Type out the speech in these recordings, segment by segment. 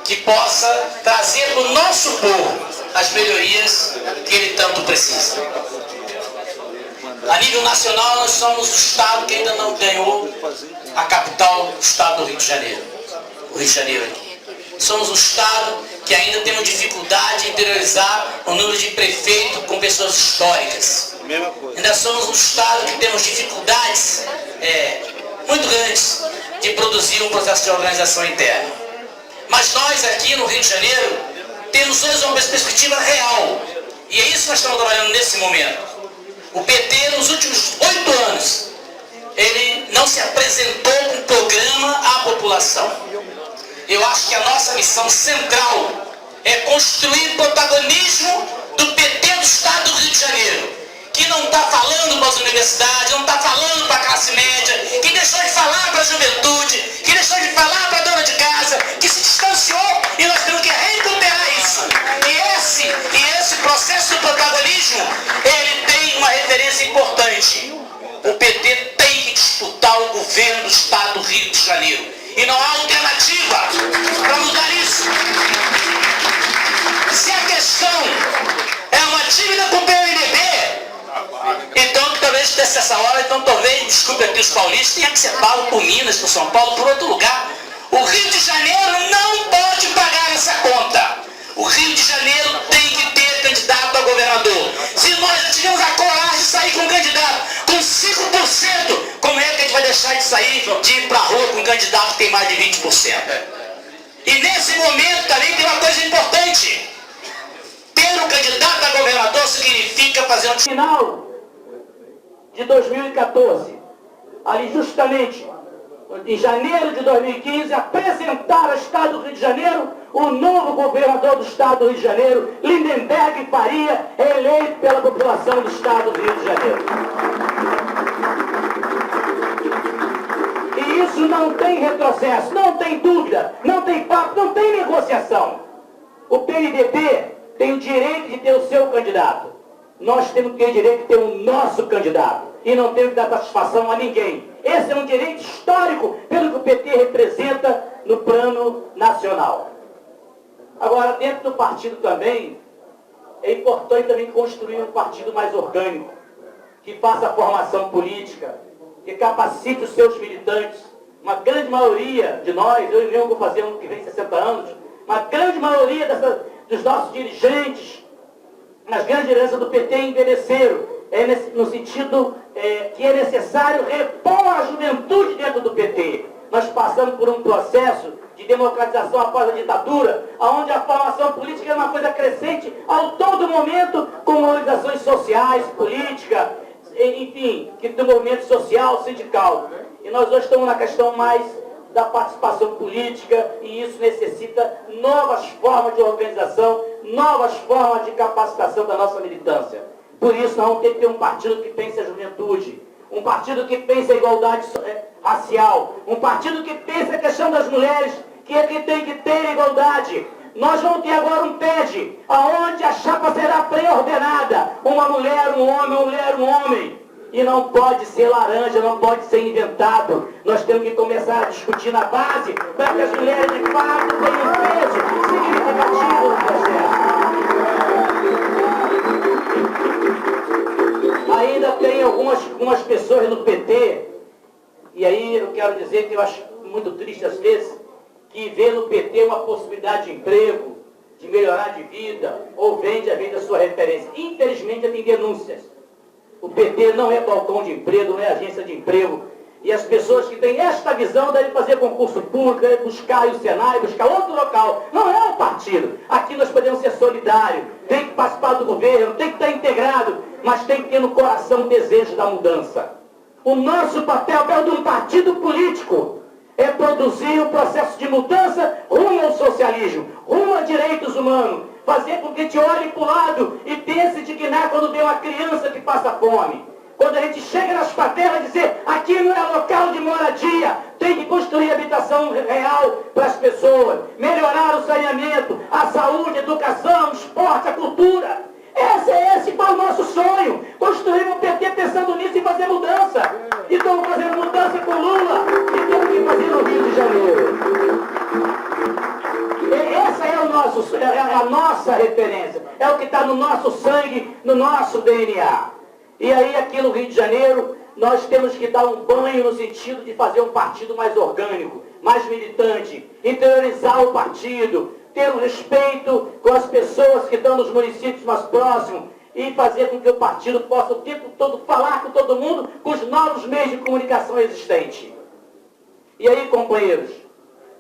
que possa trazer para o nosso povo as melhorias que ele tanto precisa. A nível nacional, nós somos o estado que ainda não ganhou a capital do estado do Rio de Janeiro. O Rio de Janeiro aqui. Somos um estado que ainda temos dificuldade em interiorizar o número de prefeitos com pessoas históricas. Ainda somos um estado que temos dificuldades muito grandes de produzir um processo de organização interna. Mas nós aqui no Rio de Janeiro temos hoje uma perspectiva real. E é isso que nós estamos trabalhando nesse momento. O PT, nos últimos 8 anos, ele não se apresentou com um programa à população. Eu acho que a nossa missão central é construir protagonismo do PT do Estado do Rio de Janeiro, que não está falando para as universidades, não está falando para a classe média, que deixou de falar para a juventude, que deixou de falar para a dona de casa, que se distanciou, e nós temos que recuperar isso. E esse processo do protagonismo, ele tem uma referência importante. O PT tem que disputar o governo do Estado do Rio de Janeiro. E não há alternativa para mudar isso. Se a questão é uma dívida com o PMDB, então talvez desse essa hora, talvez, desculpe aqui os paulistas, tenha que ser pago por Minas, por São Paulo, por outro lugar. O Rio de Janeiro não pode pagar essa conta. O Rio de Janeiro tem que ter candidato a governador. Se nós já tivemos a coragem de sair com um candidato com 5%, como é que a gente vai deixar de sair, de ir para a rua com um candidato que tem mais de 20%? E nesse momento também tem uma coisa importante. Ter um candidato a governador significa fazer um final de 2014, ali justamente em janeiro de 2015, apresentar ao Estado do Rio de Janeiro o novo governador do Estado do Rio de Janeiro, Lindenberg Faria, eleito pela população do Estado do Rio de Janeiro. E isso não tem retrocesso, não tem dúvida, não tem papo, não tem negociação. O PMDB tem o direito de ter o seu candidato. Nós temos que ter o direito de ter o nosso candidato. E não temos que dar satisfação a ninguém. Esse é um direito histórico pelo que o PT representa no plano nacional. Agora, dentro do partido também, é importante também construir um partido mais orgânico, que faça a formação política, que capacite os seus militantes. Uma grande maioria de nós, eu mesmo vou fazer ano que vem 60 anos, uma grande maioria dos nossos dirigentes, nas grandes lideranças do PT envelheceram. No sentido que é necessário repor a juventude dentro do PT. Nós passamos por um processo de democratização após a ditadura, onde a formação política é uma coisa crescente ao todo momento, com organizações sociais, política, enfim, do movimento social, sindical. E nós hoje estamos na questão mais da participação política, e isso necessita novas formas de organização, novas formas de capacitação da nossa militância. Por isso, nós vamos ter que ter um partido que pense a juventude, um partido que pense a igualdade racial, um partido que pense a questão das mulheres, que é que tem que ter igualdade. Nós vamos ter agora um PED, onde a chapa será pré-ordenada, uma mulher, um homem, uma mulher, um homem. E não pode ser laranja, não pode ser inventado. Nós temos que começar a discutir na base, para que as mulheres de fato tenham peso significativo no processo. Ainda tem algumas pessoas no PT, e aí eu quero dizer que eu acho muito triste às vezes, que vê no PT uma possibilidade de emprego, de melhorar de vida, ou vende a vida sua referência. Infelizmente tem denúncias. O PT não é balcão de emprego, não é agência de emprego. E as pessoas que têm esta visão devem fazer concurso público, devem buscar o Senai, buscar outro local. Não é um partido. Aqui nós podemos ser solidários, tem que participar do governo, tem que estar integrado, mas tem que ter no coração o desejo da mudança. O nosso papel é o de um partido político. É produzir o processo de mudança rumo ao socialismo, rumo a direitos humanos. Fazer com que a gente olhe para o lado e pense dignar quando vê uma criança que passa fome. Quando a gente chega nas favelas e dizer, aqui não é local de moradia, tem que construir habitação real para as pessoas, melhorar o saneamento, a saúde, a educação, o esporte, a cultura. Esse foi o nosso sonho. Construir um PT pensando nisso e fazer mudança. E estamos fazendo mudança com Lula e temos que fazer no Rio de Janeiro. a nossa referência, é o que está no nosso sangue, no nosso DNA. E aí aqui no Rio de Janeiro, nós temos que dar um banho no sentido de fazer um partido mais orgânico, mais militante, interiorizar o partido, ter um respeito com as pessoas que estão nos municípios mais próximos e fazer com que o partido possa o tempo todo falar com todo mundo com os novos meios de comunicação existentes. E aí, companheiros,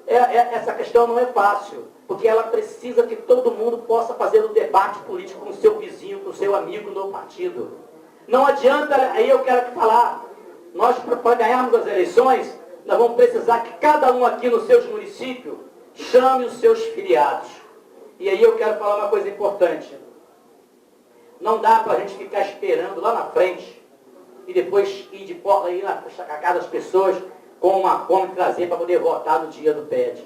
essa questão não é fácil, porque ela precisa que todo mundo possa fazer um debate político com o seu vizinho, com o seu amigo no partido. Não adianta, aí eu quero te falar, nós para ganharmos as eleições, nós vamos precisar que cada um aqui nos seus municípios chame os seus filiados. E aí eu quero falar uma coisa importante. Não dá para a gente ficar esperando lá na frente e depois ir de porta aí na casa das pessoas com uma fome trazer para poder votar no dia do PED.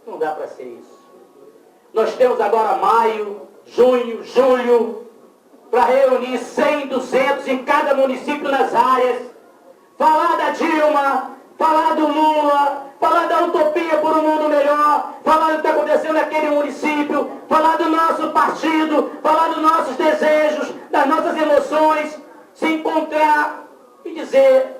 Não dá para ser isso. Nós temos agora maio, junho, julho, para reunir 100, 200 em cada município nas áreas, falar da Dilma, falar do Lula, falar da utopia por um mundo melhor, falar do que está acontecendo naquele município, falar do nosso partido, falar dos nossos desejos, das nossas emoções, se encontrar e dizer,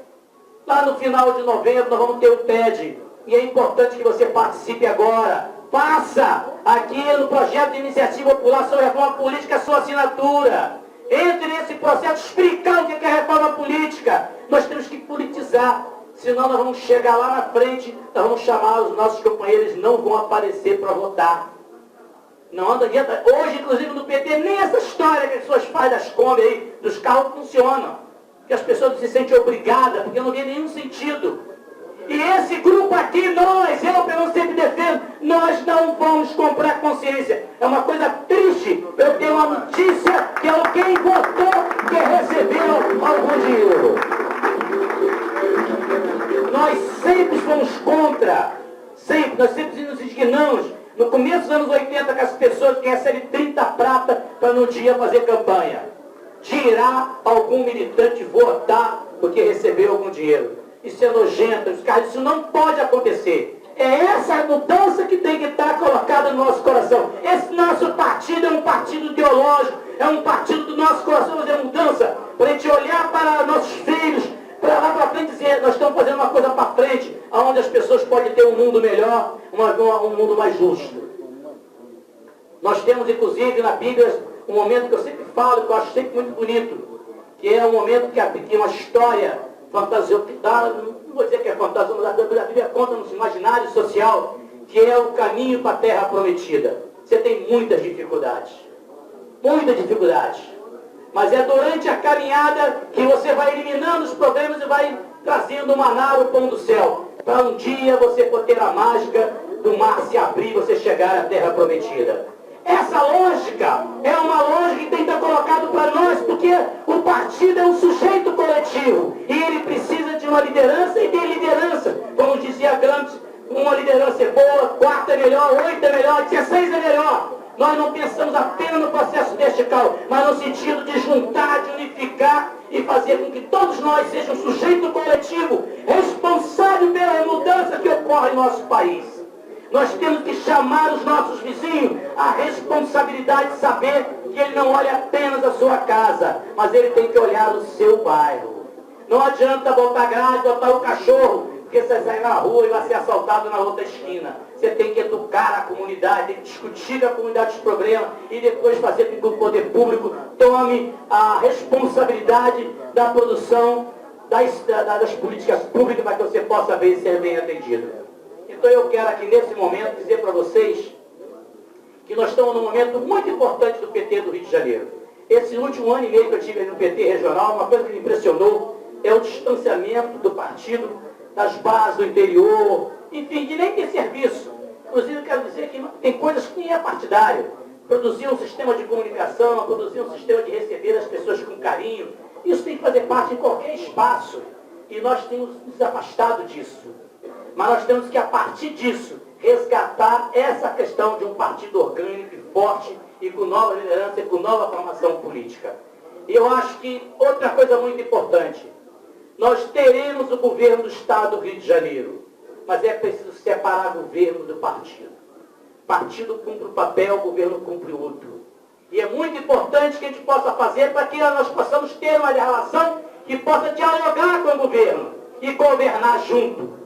lá no final de novembro nós vamos ter o PED, e é importante que você participe agora. Faça aqui no projeto de iniciativa popular sobre a reforma política a sua assinatura. Entre nesse processo, explicar o que é a reforma política. Nós temos que politizar, senão nós vamos chegar lá na frente, nós vamos chamar os nossos companheiros, não vão aparecer para votar. Não adianta. Hoje, inclusive, no PT, nem essa história que as pessoas fazem das Kombi aí, dos carros funcionam. Que as pessoas se sentem obrigadas, porque não tem nenhum sentido. E esse grupo aqui, eu pelo sempre defendo, nós não vamos comprar consciência. É uma coisa triste. Eu tenho uma notícia que alguém votou que recebeu algum dinheiro. Nós sempre fomos contra. Nós sempre nos indignamos. No começo dos anos 80, com as pessoas que recebem 30 prata para no dia fazer campanha. Tirar algum militante votar porque recebeu algum dinheiro. Isso é nojento, isso não pode acontecer. É essa mudança que tem que estar colocada no nosso coração. Esse nosso partido é um partido ideológico, é um partido do nosso coração fazer mudança, para a gente olhar para nossos filhos, para lá para frente dizer, nós estamos fazendo uma coisa para frente, onde as pessoas podem ter um mundo melhor, um mundo mais justo. Nós temos, inclusive, na Bíblia, um momento que eu sempre falo, que eu acho sempre muito bonito, que é um momento que uma história fantasiosa, não vou dizer que é fantasiosa, mas a Bíblia conta no imaginário social, que é o caminho para a terra prometida. Você tem muitas dificuldades. Muitas dificuldades. Mas é durante a caminhada que você vai eliminando os problemas e vai trazendo o maná, o pão do céu. Para um dia você poder ter a mágica do mar se abrir e você chegar à terra prometida. Essa lógica é uma lógica que tem que estar colocada para nós, porque o partido é um sujeito coletivo e ele precisa de uma liderança e de liderança. Como dizia Gramsci, uma liderança é boa, 4 é melhor, 8 é melhor, 16 é melhor. Nós não pensamos apenas no processo vertical, mas no sentido de juntar, de unificar e fazer com que todos nós sejamos um sujeito coletivo responsável pela mudança que ocorre em nosso país. Nós temos que chamar os nossos vizinhos à responsabilidade de saber que ele não olha apenas a sua casa, mas ele tem que olhar o seu bairro. Não adianta botar grade, botar o cachorro, porque você sai na rua e vai ser assaltado na outra esquina. Você tem que educar a comunidade, tem que discutir com a comunidade os problemas e depois fazer com que o poder público tome a responsabilidade da produção das políticas públicas para que você possa ver e ser bem atendido. Então eu quero aqui nesse momento dizer para vocês que nós estamos num momento muito importante do PT do Rio de Janeiro. Esse último ano e meio que eu tive no PT regional, uma coisa que me impressionou é o distanciamento do partido das bases do interior, enfim, de nem ter serviço. Inclusive eu quero dizer que tem coisas que nem é partidário. Produzir um sistema de comunicação, produzir um sistema de receber as pessoas com carinho, isso tem que fazer parte em qualquer espaço. E nós temos nos afastado disso. Mas nós temos que, a partir disso, resgatar essa questão de um partido orgânico e forte e com nova liderança e com nova formação política. E eu acho que outra coisa muito importante, nós teremos o governo do Estado do Rio de Janeiro, mas é preciso separar o governo do partido. partido cumpre um papel, o governo cumpre outro. E é muito importante que a gente possa fazer para que nós possamos ter uma relação que possa dialogar com o governo e governar junto.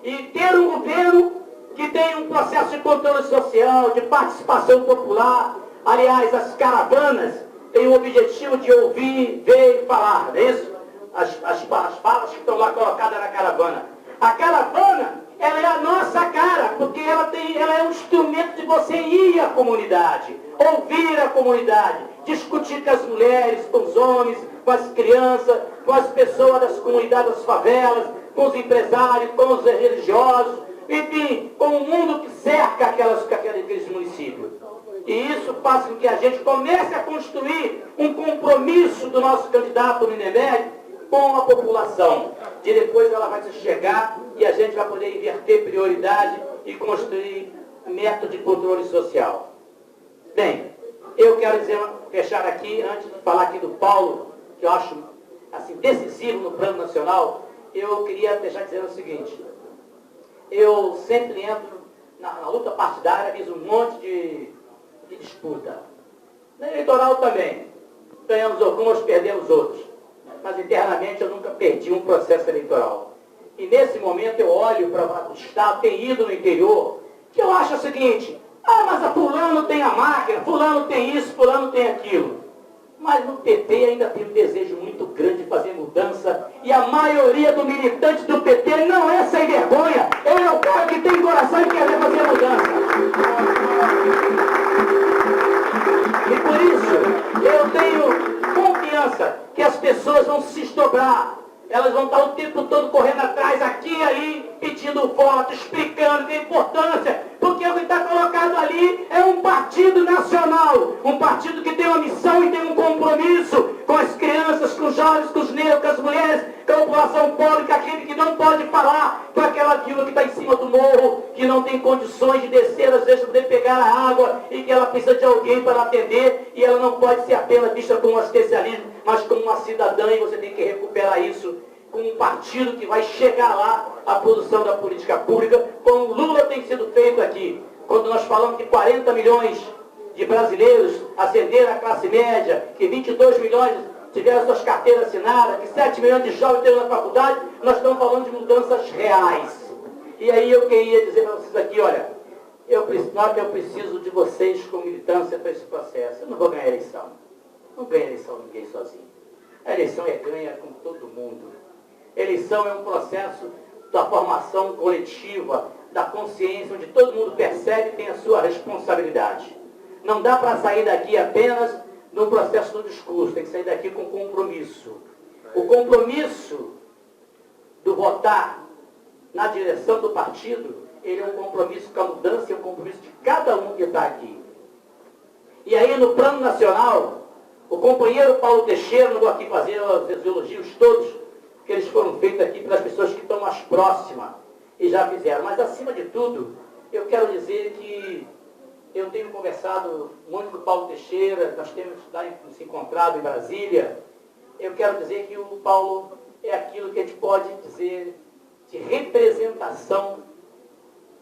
E ter um governo que tenha um processo de controle social, de participação popular. Aliás, as caravanas têm o objetivo de ouvir, ver e falar, não é isso? As falas que estão lá colocadas na caravana. A caravana, ela é a nossa cara, porque ela é um instrumento de você ir à comunidade, ouvir a comunidade, discutir com as mulheres, com os homens, com as crianças, com as pessoas das comunidades, das favelas, com os empresários, com os religiosos, enfim, com o mundo que cerca aqueles municípios. E isso faz com que a gente comece a construir um compromisso do nosso candidato no INEMED com a população. E depois ela vai se chegar e a gente vai poder inverter prioridade e construir método de controle social. Bem, eu quero fechar aqui, antes de falar aqui do Paulo, que eu acho assim, decisivo no plano nacional, eu queria deixar dizendo o seguinte: eu sempre entro na luta partidária, fiz um monte de disputa. Na eleitoral também. Ganhamos algumas, perdemos outros. Mas internamente eu nunca perdi um processo eleitoral. E nesse momento eu olho para o Estado, tem ido no interior, que eu acho o seguinte: mas a fulano tem a máquina, fulano tem isso, fulano tem aquilo. Mas no PT ainda tem um desejo muito grande de fazer mudança, e a maioria do militante do PT não é sem vergonha. Ele é o cara que tem coração e quer fazer mudança. E por isso, eu tenho confiança que as pessoas vão se desdobrar. Elas vão estar o tempo todo correndo atrás, aqui e ali, pedindo voto, explicando a importância, porque o que está colocado ali é um partido nacional, um partido que tem uma missão e tem um compromisso com as crianças, com os jovens, com os negros, com as mulheres, com a população pobre, com aquele que não pode falar, com aquela viúva que está em cima do morro, que não tem condições de descer, às vezes, para poder pegar a água, e que ela precisa de alguém para atender, e ela não pode ser apenas vista como um assistencialista, mas como uma cidadã, e você tem que recuperar isso com um partido que vai chegar lá à produção da política pública, como Lula tem sido feito aqui. Quando nós falamos que 40 milhões de brasileiros ascenderam à classe média, que 22 milhões tiveram suas carteiras assinadas, que 7 milhões de jovens estão na faculdade, nós estamos falando de mudanças reais. E aí eu queria dizer para vocês aqui, olha, eu preciso de vocês como militância para esse processo. Eu não vou ganhar a eleição. Não ganha eleição ninguém sozinho. A eleição é ganha com todo mundo. Eleição é um processo da formação coletiva, da consciência, onde todo mundo percebe e tem a sua responsabilidade. Não dá para sair daqui apenas no processo do discurso, tem que sair daqui com compromisso. O compromisso do votar na direção do partido, ele é um compromisso com a mudança e um compromisso de cada um que está aqui. E aí, no plano nacional, o companheiro Paulo Teixeira, não vou aqui fazer os elogios todos, que eles foram feitos aqui pelas pessoas que estão mais próximas e já fizeram. Mas, acima de tudo, eu quero dizer que eu tenho conversado muito com o Paulo Teixeira, nós temos se encontrado em Brasília. Eu quero dizer que o Paulo é aquilo que a gente pode dizer de representação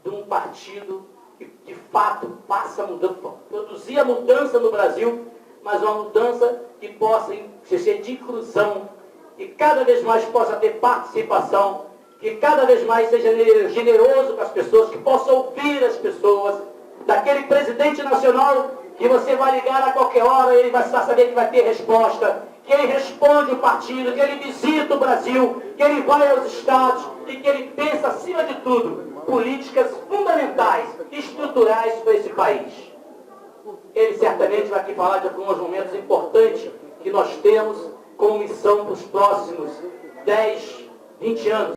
de um partido que, de fato, passa a mudança, produzir a mudança no Brasil, mas uma mudança que possa ser de inclusão, que cada vez mais possa ter participação, que cada vez mais seja generoso com as pessoas, que possa ouvir as pessoas, daquele presidente nacional que você vai ligar a qualquer hora, ele vai saber que vai ter resposta, que ele responde o partido, que ele visita o Brasil, que ele vai aos estados e que ele pensa, acima de tudo, políticas fundamentais, estruturais para esse país. Ele certamente vai aqui falar de alguns momentos importantes que nós temos como missão para os próximos 10, 20 anos.